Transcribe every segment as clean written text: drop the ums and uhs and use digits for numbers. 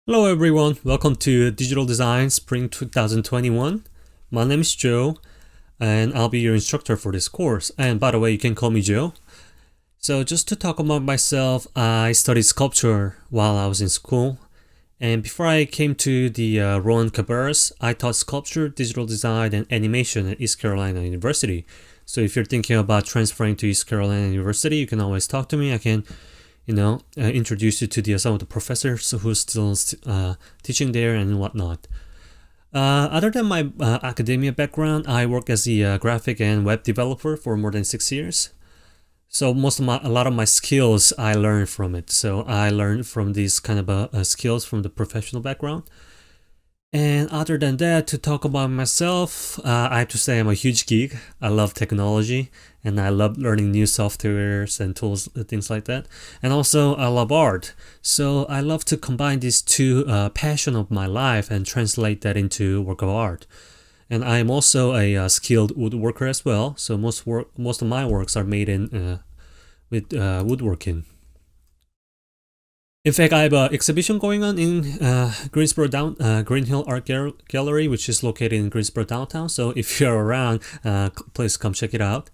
Hello everyone, welcome to Digital Design Spring 2021. My name is Joe and I'll be your instructor for this course. And by the way, you can call me Joe. So just to talk about myself, I studied sculpture while I was in school. And before I came to the Rowan Cabarrus, I taught sculpture, digital design, and animation at East Carolina University. So if you're thinking about transferring to East Carolina University, you can always talk to me. I can introduce you to some of the professors who's still teaching there and whatnot. Other than my academia background, I work as a graphic and web developer for more than 6 years. So a lot of my skills I learned from it. So I learned from these kind of skills from the professional background. And other than that, to talk about myself, I have to say I'm a huge geek. I love technology and I love learning new softwares and tools, things like that. And also, I love art. So I love to combine these two passions of my life and translate that into work of art. And I'm also a skilled woodworker as well. So most of my works are made with woodworking. In fact, I have an exhibition going on in Green Hill Art Gallery, which is located in Greensboro downtown. So if you're around, please come check it out.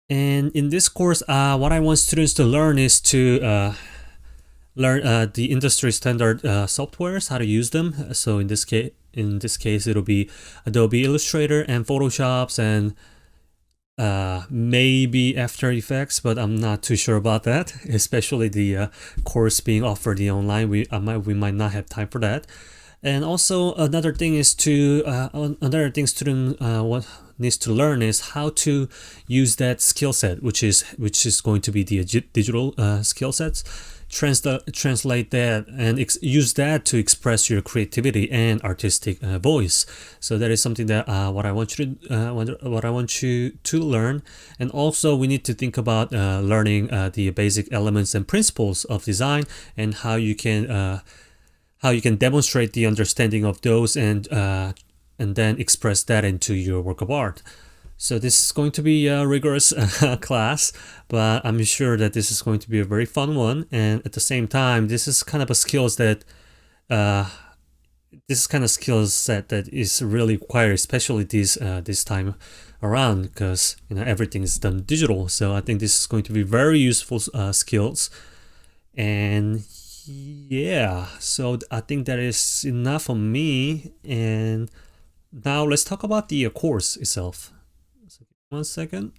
And in this course, what I want students to learn is to learn the industry standard softwares, how to use them. So in this case, it'll be Adobe Illustrator and Photoshops and maybe After Effects, but I'm not too sure about that. Especially the course being offered online, we might not have time for that. And also another thing student needs to learn is how to use that skill set, which is going to be the digital skill sets. Translate that and use that to express your creativity and artistic voice. So that is something that what I want you to learn. And also we need to think about learning the basic elements and principles of design and how you can demonstrate the understanding of those and then express that into your work of art. So this is going to be a rigorous class, but I'm sure that this is going to be a very fun one. And at the same time, this is kind of a skills that that is really required, especially this time around, because everything is done digital. So I think this is going to be very useful skills. And yeah, so I think that is enough for me. And now let's talk about the course itself. 1 second.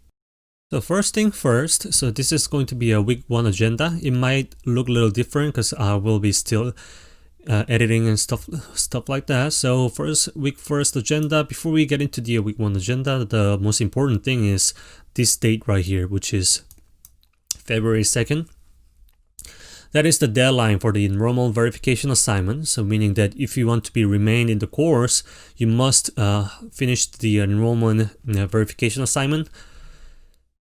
So first thing first, so this is going to be a week 1 agenda. It might look a little different because I will be still editing and stuff like that. So week first agenda, before we get into the week 1 agenda, the most important thing is this date right here, which is February 2nd. That is the deadline for the enrollment verification assignment. So meaning that if you want to remain in the course, you must finish the enrollment verification assignment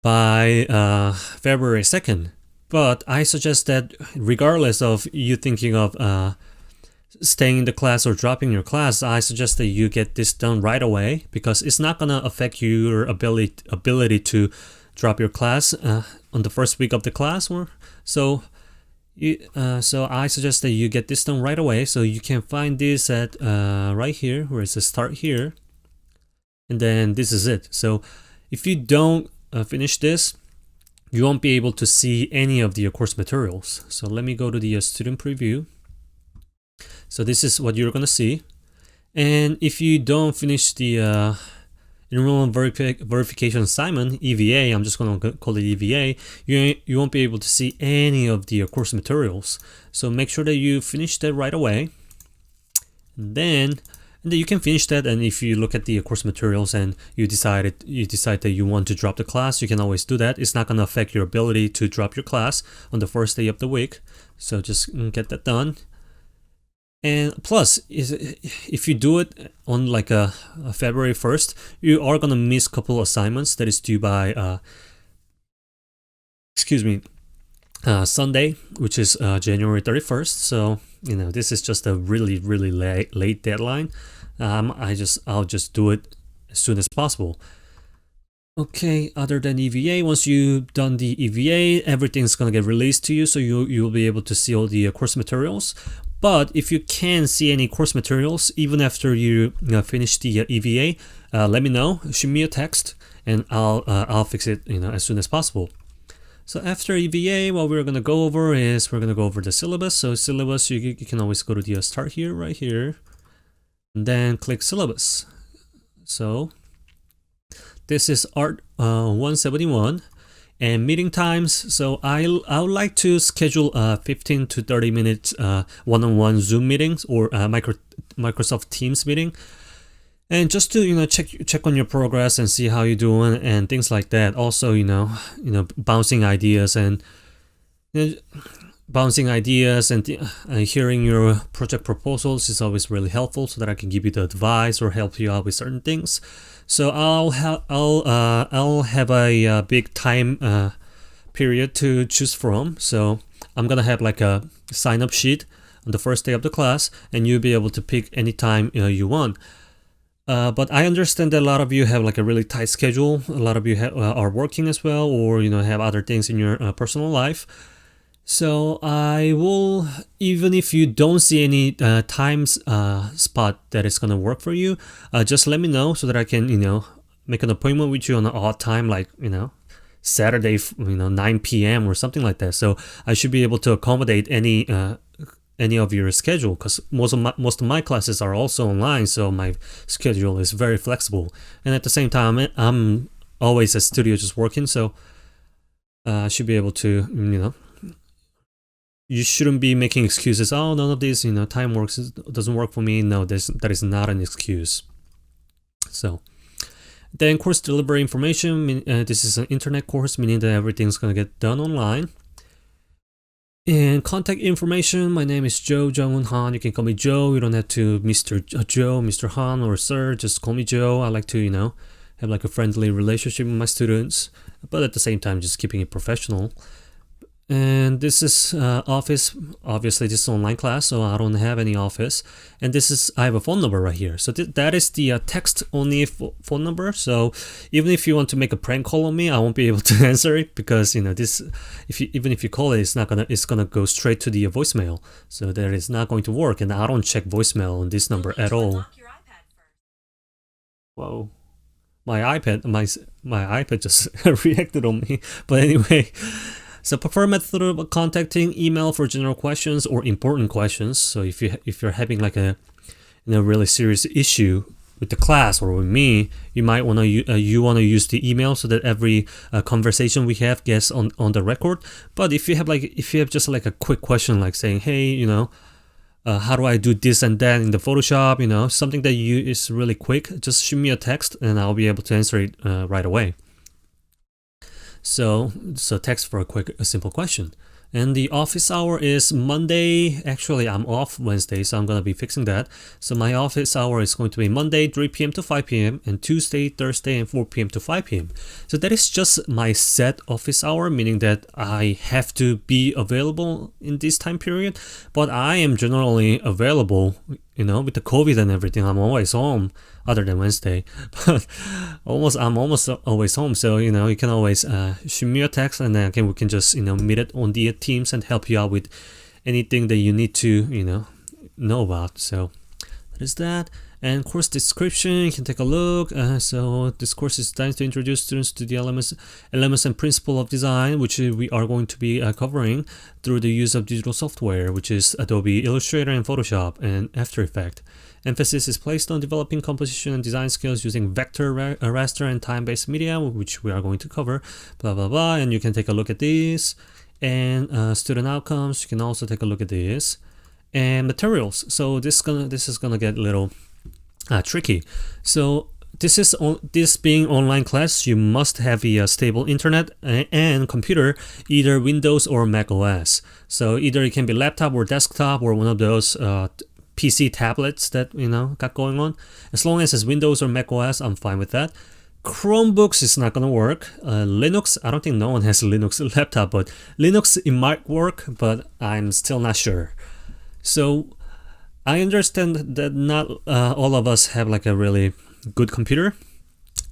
by February 2nd. But I suggest that regardless of you thinking of staying in the class or dropping your class, I suggest that you get this done right away, because it's not gonna affect your ability to drop your class on the first week of the class. So I suggest that you get this done right away. So you can find this at right here where it says start here, and then this is it. So if you don't finish this, you won't be able to see any of the course materials. So let me go to the student preview. So this is what you're gonna see. And if you don't finish the enrollment verification assignment, EVA, I'm just going to call it EVA, you won't be able to see any of the course materials. So make sure that you finish that right away. And then you can finish that, and if you look at the course materials and you decide that you want to drop the class, you can always do that. It's not going to affect your ability to drop your class on the first day of the week. So just get that done. And plus, if you do it on like a February 1st, you are gonna miss a couple assignments that is due by Sunday, which is January 31st. So this is just a really late deadline. I'll just do it as soon as possible. Okay, other than EVA, once you've done the EVA, everything's gonna get released to you, so you'll be able to see all the course materials. But if you can see any course materials, even after you finish the EVA, let me know. Shoot me a text, and I'll fix it as soon as possible. So after EVA, what we're gonna go over is we're gonna go over the syllabus. So syllabus, you can always go to the start here, right here, and then click syllabus. So this is Art 171. And meeting times, so I would like to schedule 15 to 30 minutes one-on-one Zoom meetings or Microsoft Teams meeting, and just to check on your progress and see how you're doing and things like that. Also, bouncing ideas and hearing your project proposals is always really helpful, so that I can give you the advice or help you out with certain things. So I'll have a big time period to choose from. So I'm gonna have like a sign up sheet on the first day of the class, and you'll be able to pick any time you want. But I understand that a lot of you have like a really tight schedule. A lot of you are working as well, or have other things in your personal life. So I will, even if you don't see any times spot that is gonna work for you, just let me know so that I can make an appointment with you on an odd time, like Saturday 9 p.m. or something like that. So I should be able to accommodate any of your schedule, because most of my classes are also online, so my schedule is very flexible. And at the same time, I'm always at studio just working, so I should be able to you shouldn't be making excuses. Oh, none of this, time doesn't work for me. No, that is not an excuse. So then course delivery information. This is an internet course, meaning that everything's gonna get done online. And contact information. My name is Joe Jung-Hoon Han. You can call me Joe. You don't have to Mr. Joe, Mr. Han, or Sir. Just call me Joe. I like to have like a friendly relationship with my students, but at the same time just keeping it professional. And this is office. Obviously this is online class, so I don't have any office. And I have a phone number right here. So that is the text only phone number. So even if you want to make a prank call on me, I won't be able to answer it, because this, even if you call it, it's gonna go straight to the voicemail. So that is not going to work, and I don't check voicemail on this number at all. Whoa. My iPad just reacted on me. But anyway, so preferred method of contacting: email for general questions or important questions. So if you're having like a really serious issue with the class or with me, you might want to use the email, so that every conversation we have gets on the record. But if you have just like a quick question, like saying, hey, how do I do this and that in the Photoshop, something that is really quick, just shoot me a text and I'll be able to answer it right away. So text for a simple question. And the office hour is Monday. Actually, I'm off Wednesday, so I'm going to be fixing that. So my office hour is going to be Monday 3 p.m. to 5 p.m. and Tuesday, Thursday, and 4 p.m. to 5 p.m. So that is just my set office hour, meaning that I have to be available in this time period. But I am generally available, with the COVID and everything. I'm always home, other than Wednesday, but I'm almost always home. So you can always shoot me a text, and then we can just meet it on the Teams and help you out with anything that you need to know about. So that is that. And course description, you can take a look. So this course is designed to introduce students to the elements and principle of design, which we are going to be covering through the use of digital software, which is Adobe Illustrator and Photoshop and After Effects. Emphasis is placed on developing composition and design skills using vector, raster, and time-based media, which we are going to cover, blah, blah, blah. And you can take a look at this. And student outcomes, you can also take a look at this. And materials. So this is gonna get a little tricky. So this being online class, you must have a stable internet and computer, either Windows or Mac OS. So either it can be laptop or desktop or one of those PC tablets that got going on. As long as it's Windows or Mac OS, I'm fine with that. Chromebooks is not gonna work. Linux, I don't think no one has a Linux laptop, but Linux, it might work, but I'm still not sure. So I understand that not all of us have like a really good computer.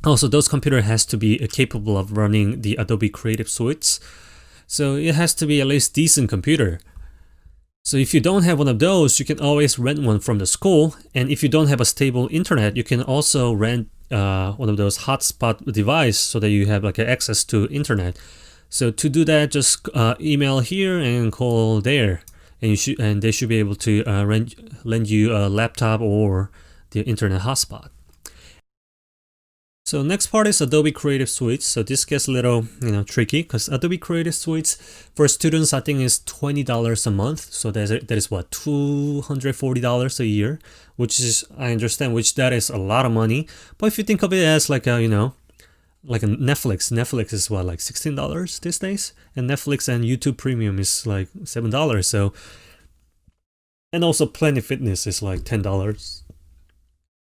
Also, those computer has to be capable of running the Adobe Creative Suites. So it has to be at least decent computer. So if you don't have one of those, you can always rent one from the school. And if you don't have a stable internet, you can also rent one of those hotspot device so that you have like access to internet. So to do that, just email here and call there, and they should be able to lend you a laptop or the internet hotspot. So next part is Adobe Creative Suite. So this gets a little tricky because Adobe Creative Suites for students I think is $20 a month. So that is what, $240 a year, which is, I understand, which that is a lot of money. But if you think of it as like a like a Netflix is what, like $16 these days, and Netflix and YouTube Premium is like $7. So, and also Planet Fitness is like $10.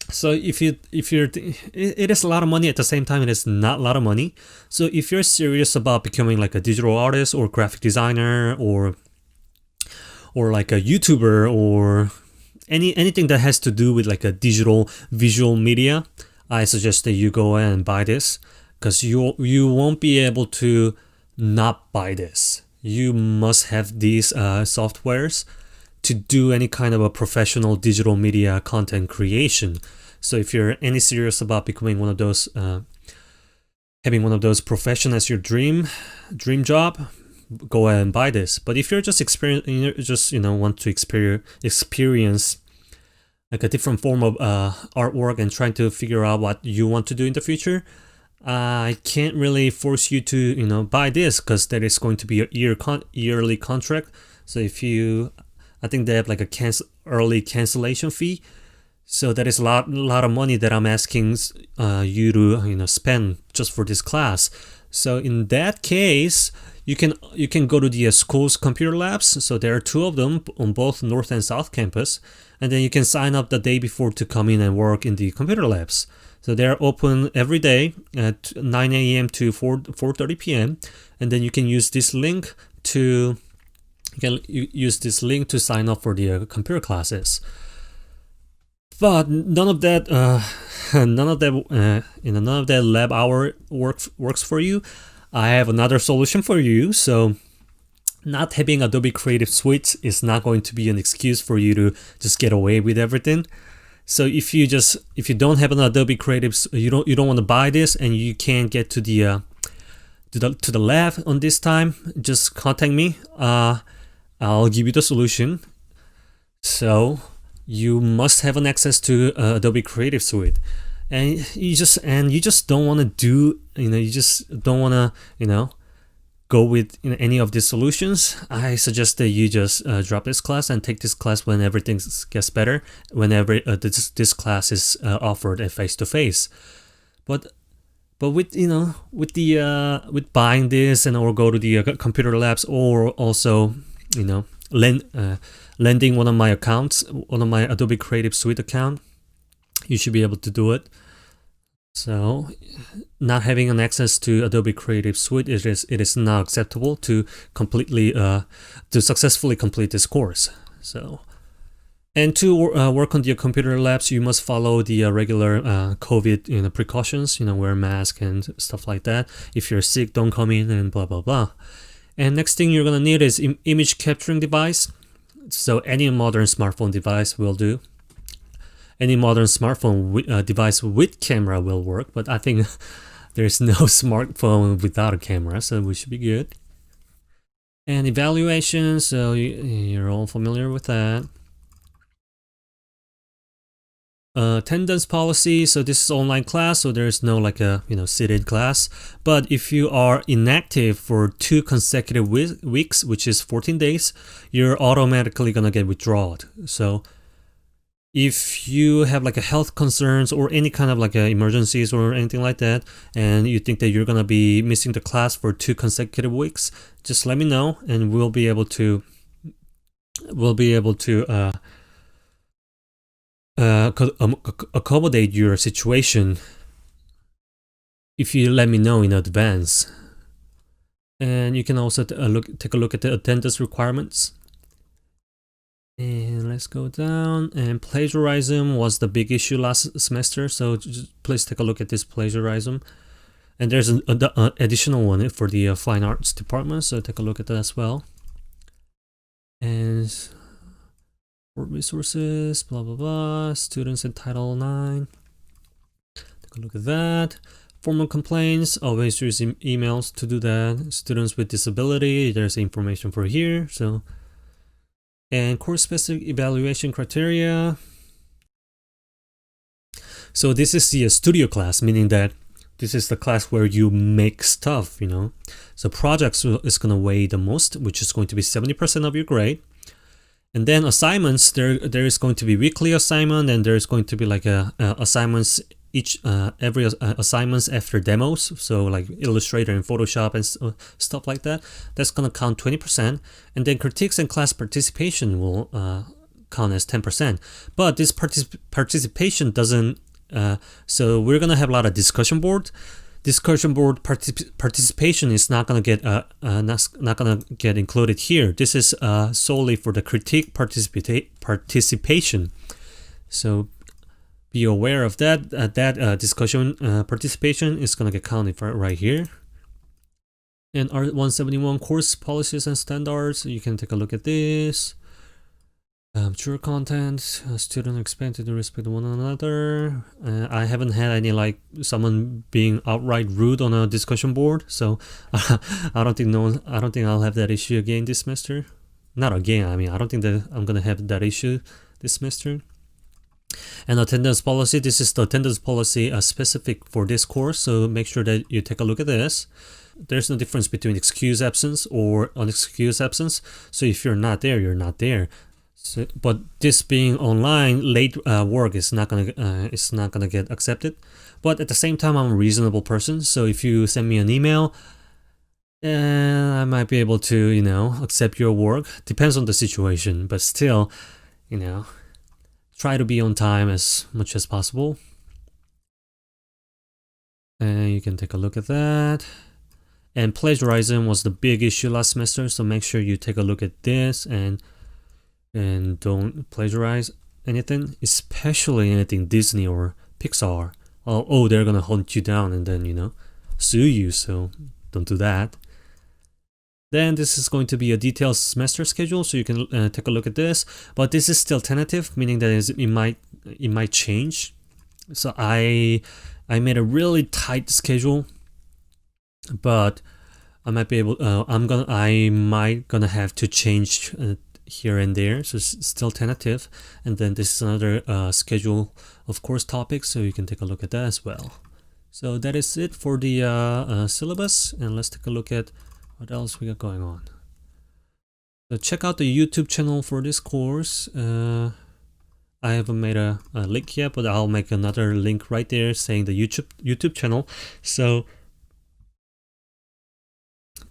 So it is a lot of money. At the same time, it is not a lot of money. So if you're serious about becoming like a digital artist or graphic designer or like a YouTuber or anything that has to do with like a digital visual media, I suggest that you go and buy this, because you won't be able to not buy this. You must have these softwares to do any kind of a professional digital media content creation. So if you're any serious about becoming one of those, having one of those profession as your dream job, go ahead and buy this. But if you're just want to experience like a different form of artwork and trying to figure out what you want to do in the future, I can't really force you to buy this, because that is going to be a yearly contract. So I think they have like a early cancellation fee. So that is a lot of money that I'm asking you to spend just for this class. So in that case, you can go to the school's computer labs. So there are 2 of them on both North and South campus, and then you can sign up the day before to come in and work in the computer labs. So they're open every day at 9 a.m. to 4:30 p.m. and then you can use this link to sign up for the computer classes. But none of that lab hour works for you. I have another solution for you. So not having Adobe Creative Suite is not going to be an excuse for you to just get away with everything. So if you don't have an Adobe Creative, you don't want to buy this, and you can't get to the lab on this time, just contact me. I'll give you the solution. So you must have an access to Adobe Creative Suite, and you just don't want to do you just don't want to go with any of these solutions. I suggest that you just drop this class and take this class when everything gets better, whenever this class is offered at face-to-face. But with with buying this or go to the computer labs, or also lending one of my Adobe Creative Suite account, you should be able to do it. So not having an access to Adobe Creative Suite, it is not acceptable to successfully complete this course. So, and to work on the computer labs, you must follow the regular COVID precautions, wear mask and stuff like that. If you're sick, don't come in and blah blah blah. And next thing you're gonna need is image capturing device. So any modern smartphone device will do. Any modern smartphone device with camera will work, but I think there's no smartphone without a camera, so we should be good. And evaluation, so you're all familiar with that. Attendance policy, so this is online class, so there's no like a seated class. But if you are inactive for 2 consecutive weeks, which is 14 days, you're automatically gonna get withdrawn. So if you have like a health concerns or any kind of like emergencies or anything like that, and you think that you're gonna be missing the class for 2 consecutive weeks, just let me know, and we'll be able to accommodate your situation if you let me know in advance. And you can also take a look at the attendance requirements. And let's go down. And plagiarism was the big issue last semester, so just please take a look at this plagiarism. And there's an additional one for the fine arts department, so take a look at that as well. And resources, blah blah blah, students in Title IX. Take a look at that. Formal complaints, always use emails to do that. Students with disability, there's information for here. So, and course-specific evaluation criteria. So this is the studio class, meaning that this is the class where you make stuff, you know. So projects is going to weigh the most, which is going to be 70% of your grade. And then assignments, there is going to be weekly assignment, and there's going to be like assignments every assignments after demos. So like Illustrator and Photoshop and stuff like that. That's gonna count 20%, and then critiques and class participation will count as 10%. But this participation doesn't. So we're gonna have a lot of discussion board. Discussion board participation is not gonna get not gonna get included here. This is solely for the critique participation. So be aware of that. That discussion participation is gonna get counted right here. And Art 171 course policies and standards. You can take a look at this. True content, students expected to respect one another. I haven't had any like someone being outright rude on a discussion board, so I don't think I'll have that issue again this semester. Not again. I mean, I don't think that I'm gonna have that issue this semester. And attendance policy. This is the attendance policy specific for this course, so make sure that you take a look at this. There's no difference between excused absence or unexcused absence. So if you're not there, you're not there. So, but this being online, late work is not gonna get accepted. But at the same time, I'm a reasonable person, so if you send me an email, I might be able to, you know, accept your work. Depends on the situation, but still, you know, try to be on time as much as possible. And you can take a look at that. And plagiarism was the big issue last semester, so make sure you take a look at this and don't plagiarize anything, especially anything Disney or Pixar. Oh, they're gonna hunt you down and then, you know, sue you, so don't do that. Then this is going to be a detailed semester schedule, so you can take a look at this. But this is still tentative, meaning that it might change. So I made a really tight schedule, but I might be able. I might gonna have to change here and there, so it's still tentative. And then this is another schedule of course topics, so you can take a look at that as well. So that is it for the syllabus, and let's take a look at what else we got going on. So check out the YouTube channel for this course. I haven't made a link yet, but I'll make another link right there saying the YouTube channel. So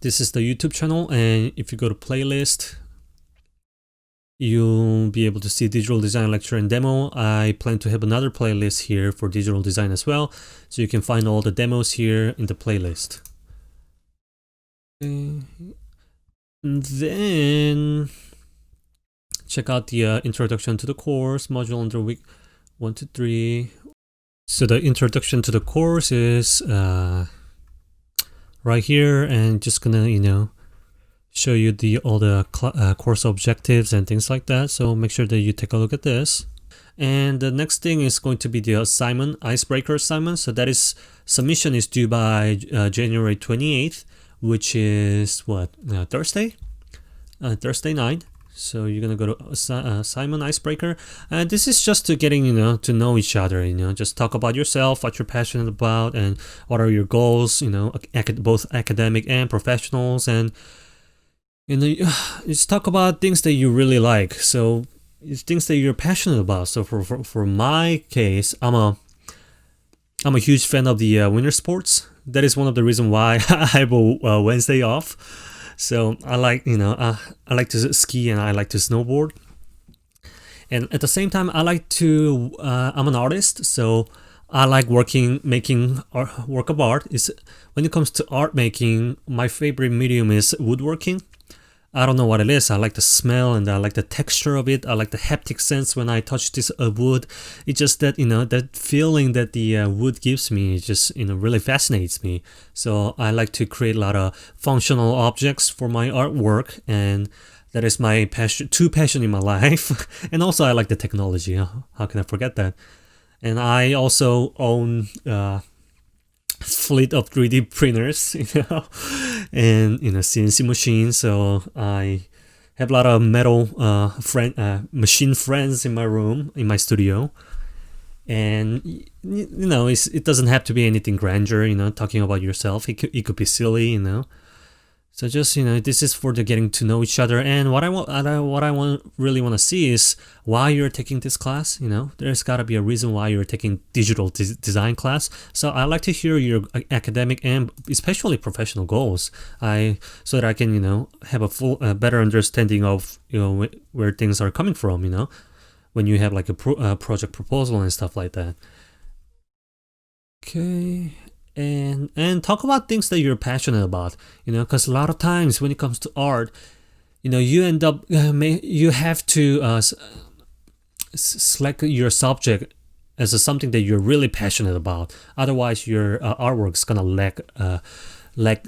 this is the YouTube channel, and if you go to playlist, you'll be able to see digital design lecture and demo. I plan to have another playlist here for digital design as well, so you can find all the demos here in the playlist. And then check out the introduction to the course module under week 1 to 3. So the introduction to the course is right here, and just gonna, you know, show you all the course objectives and things like that. So make sure that you take a look at this. And the next thing is going to be the assignment, icebreaker assignment. So that is, submission is due by January 28th, which is what, Thursday night. So you're gonna go to assignment icebreaker, and this is just to getting, you know, to know each other. You know, just talk about yourself, what you're passionate about, and what are your goals. You know, both academic and professionals, and you know, just talk about things that you really like. So it's things that you're passionate about. So for my case, I'm a huge fan of the winter sports. That is one of the reasons why I have a Wednesday off. So I like, you know, I like to ski and I like to snowboard. And at the same time, I like to, I'm an artist, so I like making work of art. When it comes to art making, my favorite medium is woodworking. I don't know what it is. I like the smell and I like the texture of it. I like the haptic sense when I touch this wood. It's just that, you know, that feeling that the wood gives me, just, you know, really fascinates me. So I like to create a lot of functional objects for my artwork, and That is my passion, true passion in my life. And also I like the technology. How can I forget that? And I also own fleet of 3D printers, and CNC machines. So I have a lot of metal machine friends in my room, in my studio. And it doesn't have to be anything grandeur, talking about yourself. It could be silly, So just this is for the getting to know each other. And what I really want to see is why you're taking this class. There's got to be a reason why you're taking digital design class. So I like to hear your academic and especially professional goals. So that I can have a better understanding of where things are coming from. When you have like a project proposal and stuff like that. Okay. And talk about things that you're passionate about, because a lot of times when it comes to art, you end up you have to select your subject as something that you're really passionate about. Otherwise, your artwork's gonna lack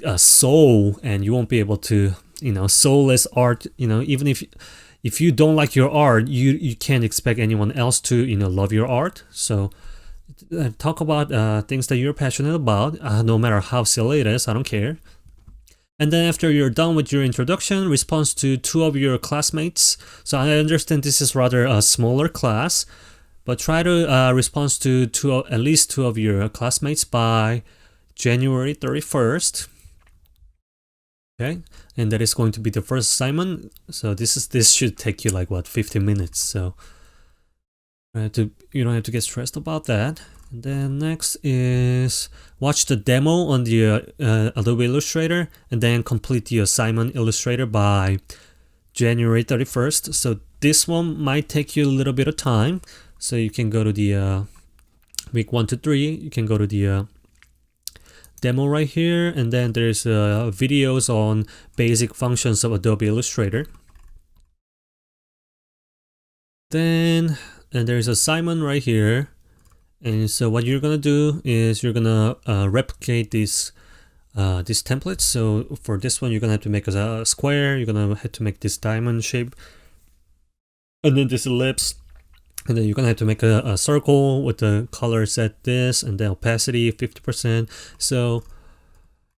a soul, and you won't be able to soulless art. Even if you don't like your art, you can't expect anyone else to love your art. So talk about things that you're passionate about, no matter how silly it is. I don't care. And then after you're done with your introduction, response to 2 of your classmates. So I understand this is rather a smaller class, but try to respond to at least 2 of your classmates by January 31st. Okay, and that is going to be the first assignment. So this should take you like 15 minutes. So you don't have to get stressed about that. And then next is watch the demo on the Adobe Illustrator, and then complete the assignment Illustrator by January 31st. So this one might take you a little bit of time. So you can go to the week 1 to 3. You can go to the demo right here, and then there's videos on basic functions of Adobe Illustrator. Then there's assignment right here. And so what you're gonna do is you're gonna replicate this template. So for this one, you're gonna have to make a square. You're gonna have to make this diamond shape, and then this ellipse, and then you're gonna have to make a circle with the color set this, and the opacity 50%. So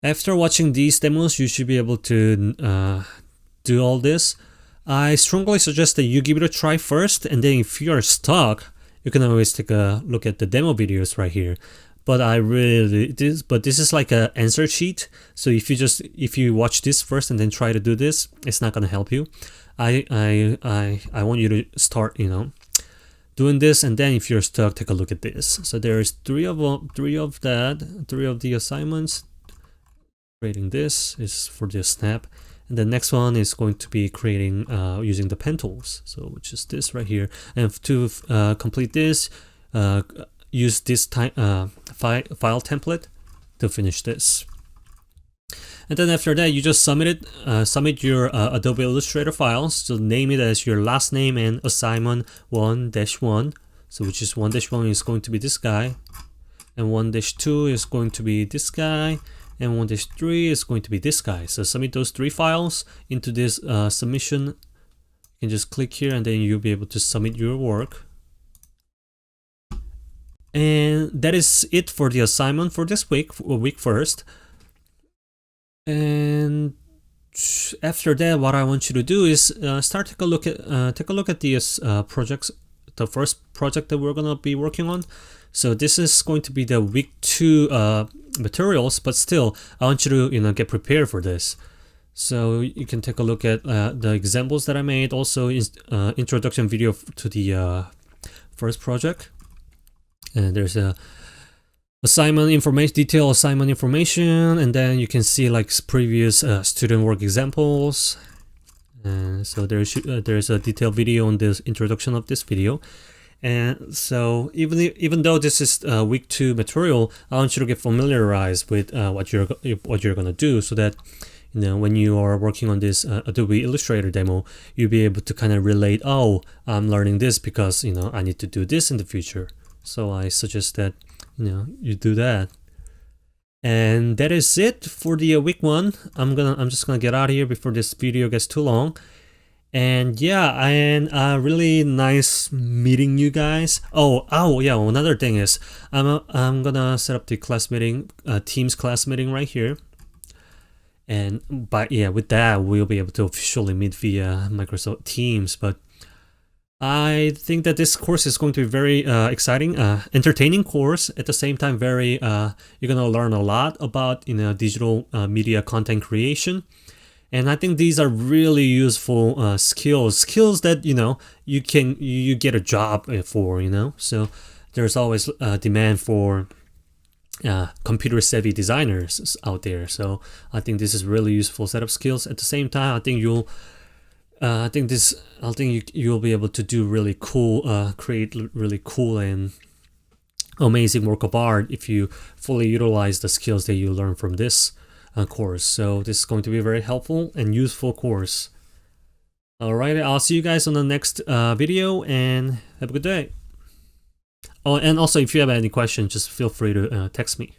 after watching these demos, you should be able to do all this. I strongly suggest that you give it a try first, and then if you are stuck, you can always take a look at the demo videos right here. But this is like an answer sheet. So if you watch this first and then try to do this, it's not gonna help you. I want you to start doing this, and then if you're stuck, take a look at this. So there's three of the assignments. Creating this is for the snap. And the next one is going to be creating using the pen tools, so which is this right here. And to complete this, use this file template to finish this. And then after that, you just submit your Adobe Illustrator files. So name it as your last name and assignment 1-1. So which is 1-1 is going to be this guy, and 1-2 is going to be this guy, and 1-3 is going to be this guy. So submit those 3 files into this submission. You can just click here, and then you'll be able to submit your work. And that is it for the assignment for this week, week first. And after that, what I want you to do is start take a look at these projects. The first project that we're gonna be working on. So this is going to be the week 2 materials, but still, I want you to get prepared for this. So you can take a look at the examples that I made. Also, introduction video to the first project, and there's a assignment information, detailed assignment information, and then you can see like previous student work examples. And so there's a detailed video on this introduction of this video. And so even though this is week 2 material, I want you to get familiarized with what you're gonna do, so that when you are working on this Adobe Illustrator demo, you'll be able to kind of relate. Oh, I'm learning this because I need to do this in the future. So I suggest that you do that. And that is it for the week 1. I'm just gonna get out of here before this video gets too long. And yeah, and really nice meeting you guys. Oh yeah, another thing is I'm gonna set up the class meeting, Teams class meeting right here. And with that, we'll be able to officially meet via Microsoft Teams. But I think that this course is going to be very exciting, entertaining course. At the same time, very you're gonna learn a lot about digital media content creation, and I think these are really useful skills that you get a job for. So there's always demand for computer savvy designers out there. So I think this is really useful set of skills. At the same time, I think you'll be able to do really cool, create really cool and amazing work of art if you fully utilize the skills that you learn from this course. So this is going to be a very helpful and useful course. Alright, I'll see you guys on the next video, and have a good day. Oh, and also if you have any questions, just feel free to text me.